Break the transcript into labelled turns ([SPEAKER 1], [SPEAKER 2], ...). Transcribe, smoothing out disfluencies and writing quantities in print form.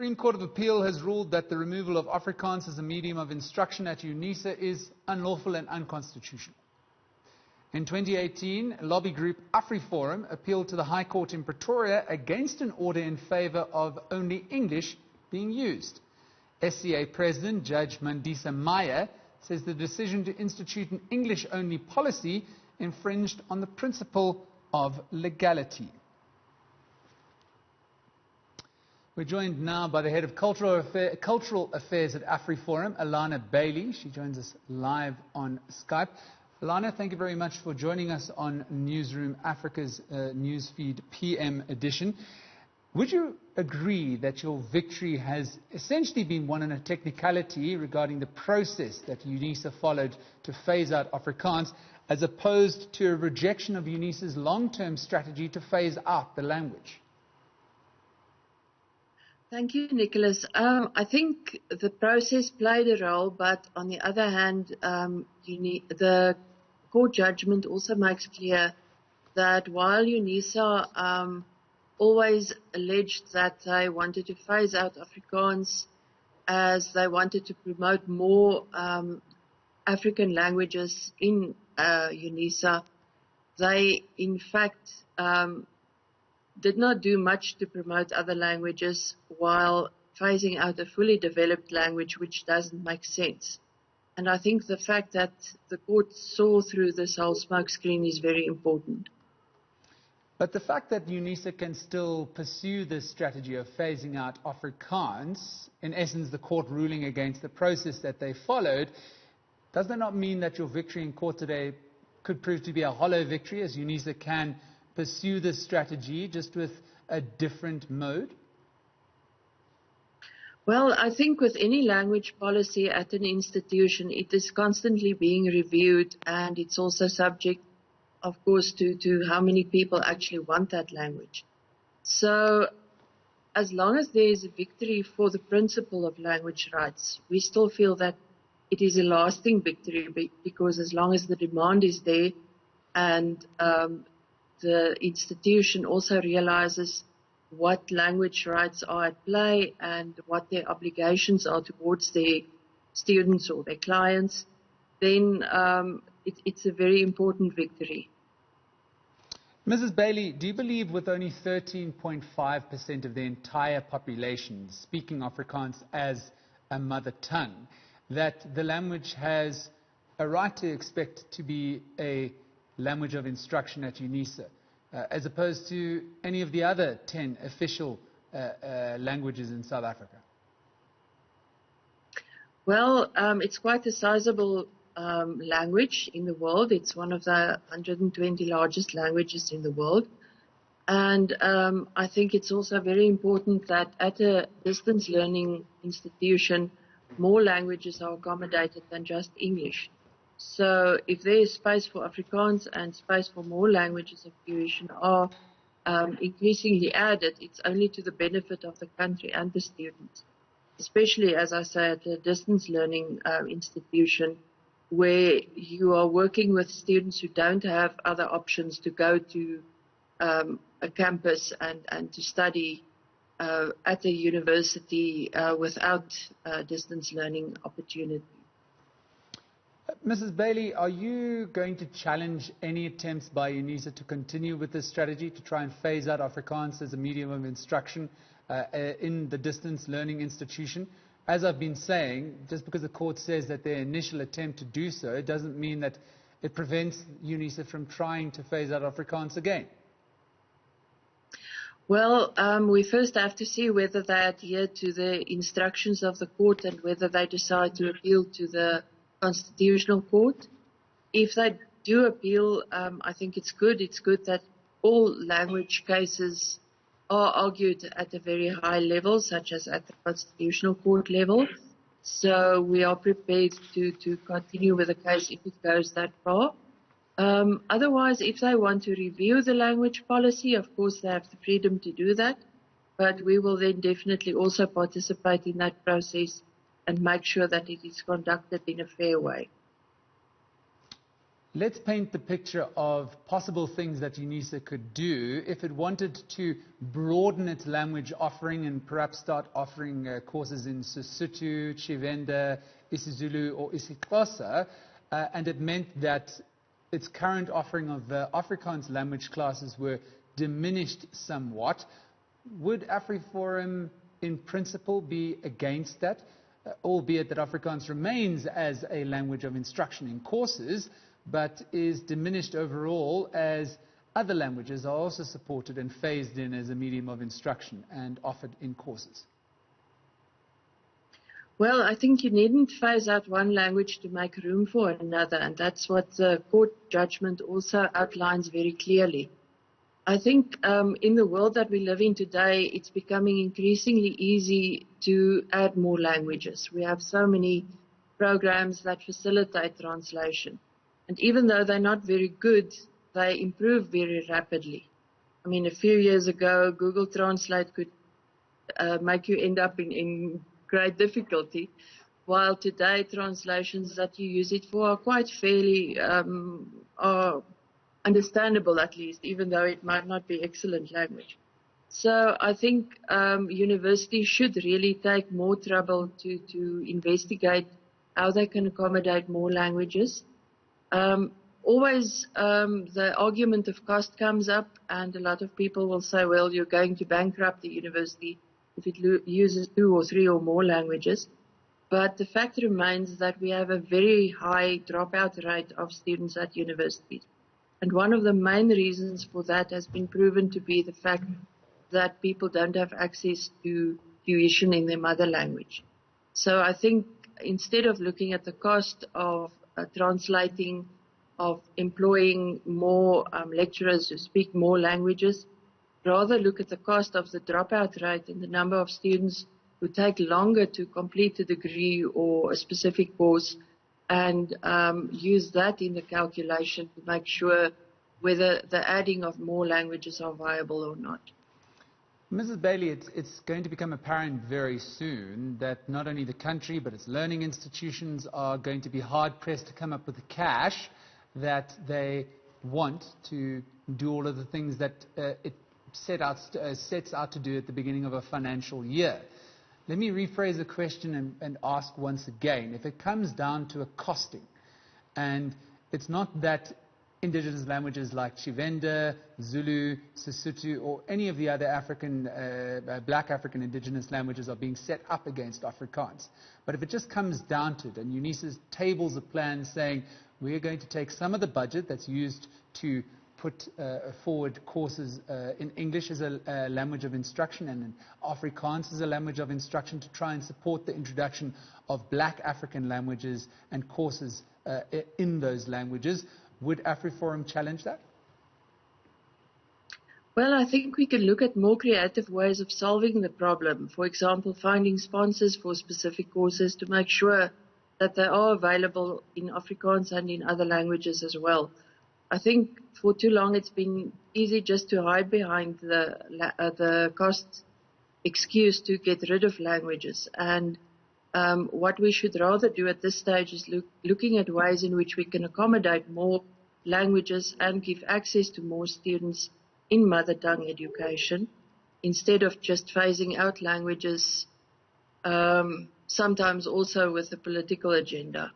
[SPEAKER 1] Supreme Court of Appeal has ruled that the removal of Afrikaans as a medium of instruction at Unisa is unlawful and unconstitutional. In 2018, lobby group AfriForum appealed to the High Court in Pretoria against an order in favour of only English being used. SCA President Judge Mandisa Meyer says the decision to institute an English-only policy infringed on the principle of legality. We're joined now by the head of cultural affairs at AfriForum, Alana Bailey. She joins us live on Skype. Alana, thank you very much for joining us on Newzroom Africa's Newsfeed PM edition. Would you agree that your victory has essentially been won on a technicality regarding the process that Unisa followed to phase out Afrikaans, as opposed to a rejection of Unisa's long-term strategy to phase out the language?
[SPEAKER 2] Thank you, Nicholas. I think the process played a role, but on the other hand, the court judgment also makes clear that while Unisa always alleged that they wanted to phase out Afrikaans as they wanted to promote more African languages in Unisa, they in fact did not do much to promote other languages while phasing out a fully developed language, which doesn't make sense. And I think the fact that the court saw through this whole smokescreen is very important.
[SPEAKER 1] But the fact that Unisa can still pursue this strategy of phasing out Afrikaans, in essence the court ruling against the process that they followed, does that not mean that your victory in court today could prove to be a hollow victory, as Unisa can pursue this strategy just with a different mode?
[SPEAKER 2] Well, I think with any language policy at an institution, it is constantly being reviewed, and it's also subject, of course, to how many people actually want that language. So as long as there is a victory for the principle of language rights, we still feel that it is a lasting victory, because as long as the demand is there and the institution also realizes what language rights are at play and what their obligations are towards their students or their clients, then it's a very important victory.
[SPEAKER 1] Mrs. Bailey, do you believe with only 13.5% of the entire population speaking Afrikaans as a mother tongue, that the language has a right to expect to be a language of instruction at Unisa, as opposed to any of the other 10 official languages in South Africa?
[SPEAKER 2] Well, it's quite a sizable language in the world. It's one of the 120 largest languages in the world. And I think it's also very important that at a distance learning institution, more languages are accommodated than just English. So if there is space for Afrikaans and space for more languages of tuition are increasingly added, it's only to the benefit of the country and the students, especially, as I say, at a distance learning institution where you are working with students who don't have other options to go to a campus and to study at a university without distance learning opportunity.
[SPEAKER 1] Mrs. Bailey, are you going to challenge any attempts by Unisa to continue with this strategy to try and phase out Afrikaans as a medium of instruction in the distance learning institution? As I've been saying, just because the court says that their initial attempt to do so, it doesn't mean that it prevents Unisa from trying to phase out Afrikaans again.
[SPEAKER 2] Well, we first have to see whether they adhere to the instructions of the court and whether they decide to appeal to the Constitutional Court. If they do appeal, I think it's good. It's good that all language cases are argued at a very high level, such as at the Constitutional Court level. So we are prepared to continue with the case if it goes that far. Otherwise, if they want to review the language policy, of course they have the freedom to do that. But we will then definitely also participate in that process and make sure that it is conducted in a fair way.
[SPEAKER 1] Let's paint the picture of possible things that Unisa could do if it wanted to broaden its language offering and perhaps start offering courses in Sesotho, Tshivenda, isiZulu or isiXhosa, and it meant that its current offering of Afrikaans language classes were diminished somewhat. Would AfriForum in principle be against that, albeit that Afrikaans remains as a language of instruction in courses, but is diminished overall as other languages are also supported and phased in as a medium of instruction and offered in courses?
[SPEAKER 2] Well, I think you needn't phase out one language to make room for another, and that's what the court judgment also outlines very clearly. I think in the world that we live in today, it's becoming increasingly easy to add more languages. We have so many programs that facilitate translation. And even though they're not very good, they improve very rapidly. I mean, a few years ago, Google Translate could make you end up in great difficulty, while today translations that you use it for are quite fairly are understandable, at least, even though it might not be excellent language. So I think universities should really take more trouble to investigate how they can accommodate more languages. Always the argument of cost comes up, and a lot of people will say, well, you're going to bankrupt the university if it uses 2 or 3 or more languages. But the fact remains that we have a very high dropout rate of students at universities. And one of the main reasons for that has been proven to be the fact that people don't have access to tuition in their mother language. So I think instead of looking at the cost of translating, of employing more lecturers who speak more languages, rather look at the cost of the dropout rate and the number of students who take longer to complete a degree or a specific course, and use that in the calculation to make sure whether the adding of more languages are viable or not.
[SPEAKER 1] Mrs. Bailey, it's going to become apparent very soon that not only the country but its learning institutions are going to be hard-pressed to come up with the cash that they want to do all of the things that it sets out to do at the beginning of a financial year. Let me rephrase the question and ask once again. If it comes down to a costing, and it's not that indigenous languages like Tshivenda, Zulu, Sesotho, or any of the other black African indigenous languages are being set up against Afrikaans. But if it just comes down to it, and Unisa's tables a plan saying, we're going to take some of the budget that's used to put forward courses in English as a language of instruction and in Afrikaans as a language of instruction to try and support the introduction of black African languages and courses in those languages. Would AfriForum challenge that?
[SPEAKER 2] Well, I think we can look at more creative ways of solving the problem. For example, finding sponsors for specific courses to make sure that they are available in Afrikaans and in other languages as well. I think for too long it's been easy just to hide behind the cost excuse to get rid of languages. And what we should rather do at this stage is looking at ways in which we can accommodate more languages and give access to more students in mother tongue education, instead of just phasing out languages, sometimes also with a political agenda.